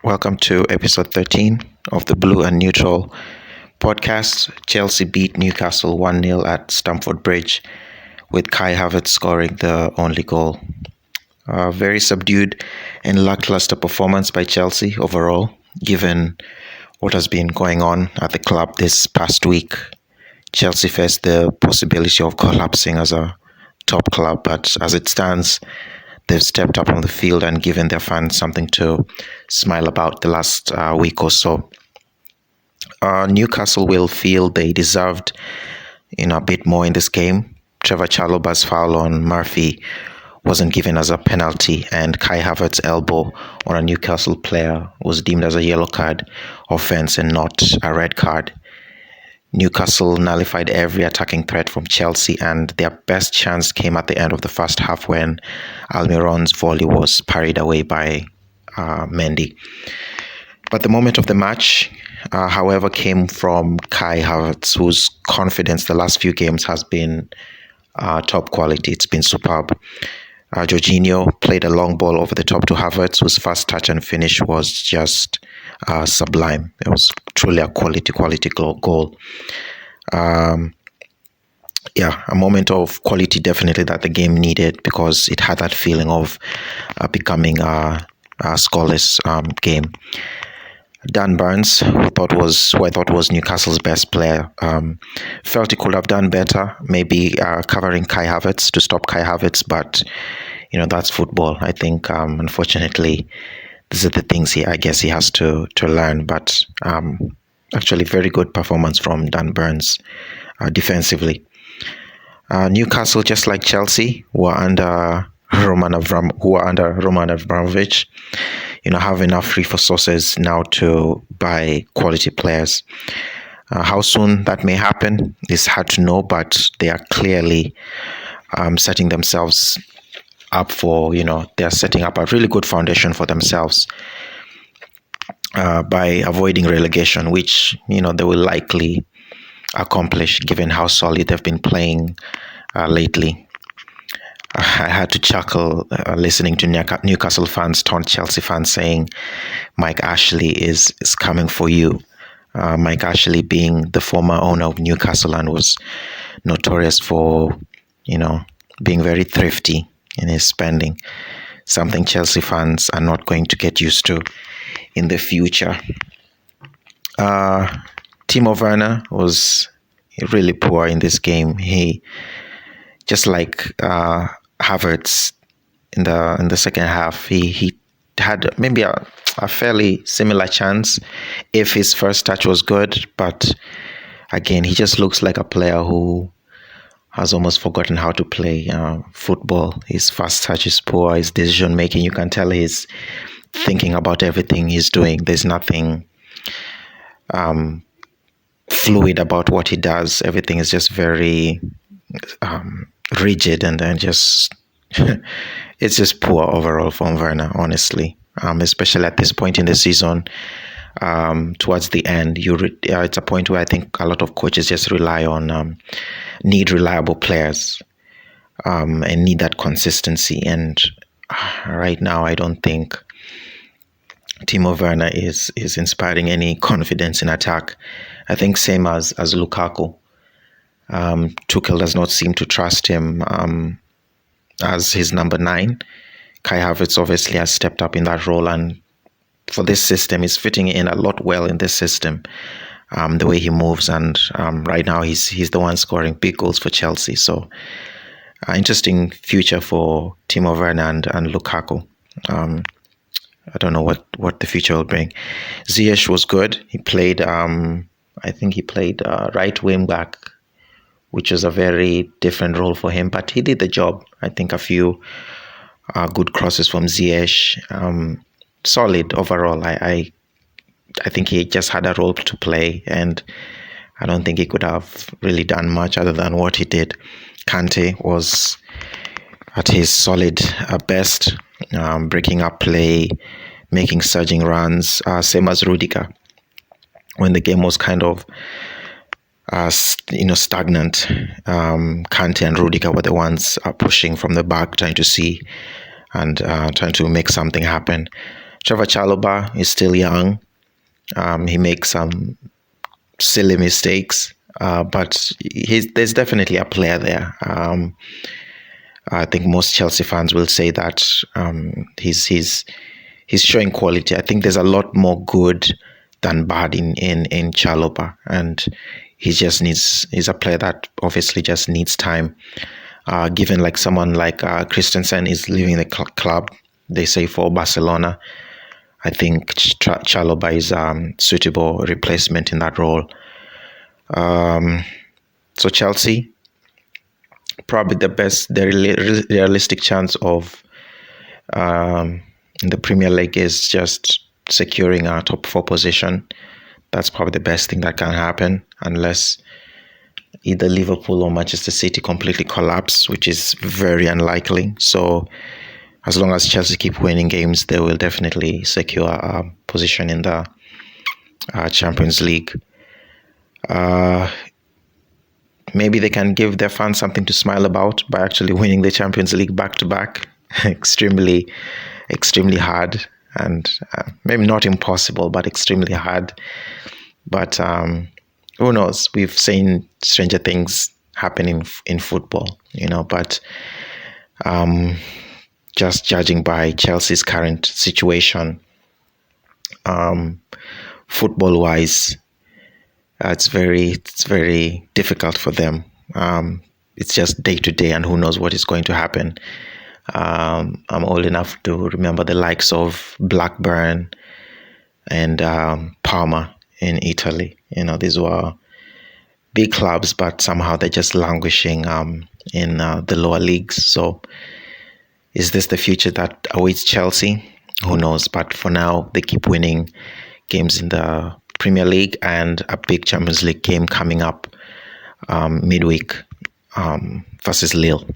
Welcome to episode 13 of the Blue and Neutral podcast. Chelsea beat Newcastle 1-0 at Stamford Bridge, with Kai Havertz scoring the only goal. A very subdued and lackluster performance by Chelsea overall, given what has been going on at the club this past week. Chelsea faced the possibility of collapsing as a top club, but as it stands, they've stepped up on the field and given their fans something to smile about the last week or so. Newcastle will feel they deserved a bit more in this game. Trevor Chalobah's foul on Murphy wasn't given as a penalty, and Kai Havertz's elbow on a Newcastle player was deemed as a yellow card offence and not a red card. Newcastle nullified every attacking threat from Chelsea, and their best chance came at the end of the first half when Almiron's volley was parried away by Mendy. But the moment of the match, however, came from Kai Havertz, whose confidence the last few games has been top quality. It's been superb. Jorginho played a long ball over the top to Havertz, whose first touch and finish was just sublime. It was truly a quality goal. A moment of quality definitely that the game needed, because it had that feeling of becoming a scoreless game. Dan Burns, who I thought was Newcastle's best player, felt he could have done better, maybe covering Kai Havertz to stop Kai Havertz, but that's football. I think unfortunately these are the things he has to learn. But actually, very good performance from Dan Burns defensively. Newcastle, just like Chelsea, were under Roman Abramovich, have enough resources now to buy quality players. How soon that may happen is hard to know, but they are clearly setting themselves up for, they're setting up a really good foundation for themselves by avoiding relegation, which, they will likely accomplish given how solid they've been playing lately. I had to chuckle listening to Newcastle fans taunt Chelsea fans saying Mike Ashley is coming for you. Mike Ashley being the former owner of Newcastle and was notorious for, being very thrifty in his spending, something Chelsea fans are not going to get used to in the future. Timo Werner was really poor in this game. He, just like Havertz in the second half, he had maybe a fairly similar chance if his first touch was good, but again, he just looks like a player who has almost forgotten how to play football. His first touch is poor, his decision making, you can tell he's thinking about everything he's doing. There's nothing fluid about what he does. Everything is just very rigid, and then just it's just poor overall from Werner, honestly. Especially at this point in the season, towards the end, it's a point where I think a lot of coaches just rely on need reliable players and need that consistency. And right now, I don't think Timo Werner is inspiring any confidence in attack. I think same as Lukaku. Tuchel does not seem to trust him as his number 9. Kai Havertz obviously has stepped up in that role, and for this system, he's fitting in a lot well in this system. The way he moves, and right now he's the one scoring big goals for Chelsea. So, interesting future for Timo Werner and Lukaku. I don't know what the future will bring. Ziyech was good. He played, I think he played right wing back, which was a very different role for him, but he did the job. I think a few good crosses from Ziyech. Solid overall. I think he just had a role to play, and I don't think he could have really done much other than what he did. Kante was at his solid best, breaking up play, making surging runs, same as Rudiger. When the game was kind of stagnant, Kante and Rudiger were the ones pushing from the back, trying to see and trying to make something happen. Trevor Chalobah is still young. He makes some silly mistakes, but there's definitely a player there. I think most Chelsea fans will say that he's showing quality. I think there's a lot more good than bad in Chalobah, and he's a player that obviously just needs time. Given like someone like Christensen is leaving the club, they say for Barcelona, I think Chalobah is suitable replacement in that role. So Chelsea, probably the realistic chance of in the Premier League is just securing a top 4 position. That's probably the best thing that can happen, unless either Liverpool or Manchester City completely collapse, which is very unlikely. So as long as Chelsea keep winning games, they will definitely secure a position in the Champions League. Maybe they can give their fans something to smile about by actually winning the Champions League back-to-back. extremely hard, and maybe not impossible, but extremely hard. But who knows? We've seen stranger things happening in football, but just judging by Chelsea's current situation, football-wise, it's very difficult for them. It's just day to day, and who knows what is going to happen. I'm old enough to remember the likes of Blackburn and Parma in Italy. These were big clubs, but somehow they're just languishing in the lower leagues. So is this the future that awaits Chelsea? Who knows? But for now, they keep winning games in the Premier League and a big Champions League game coming up midweek versus Lille.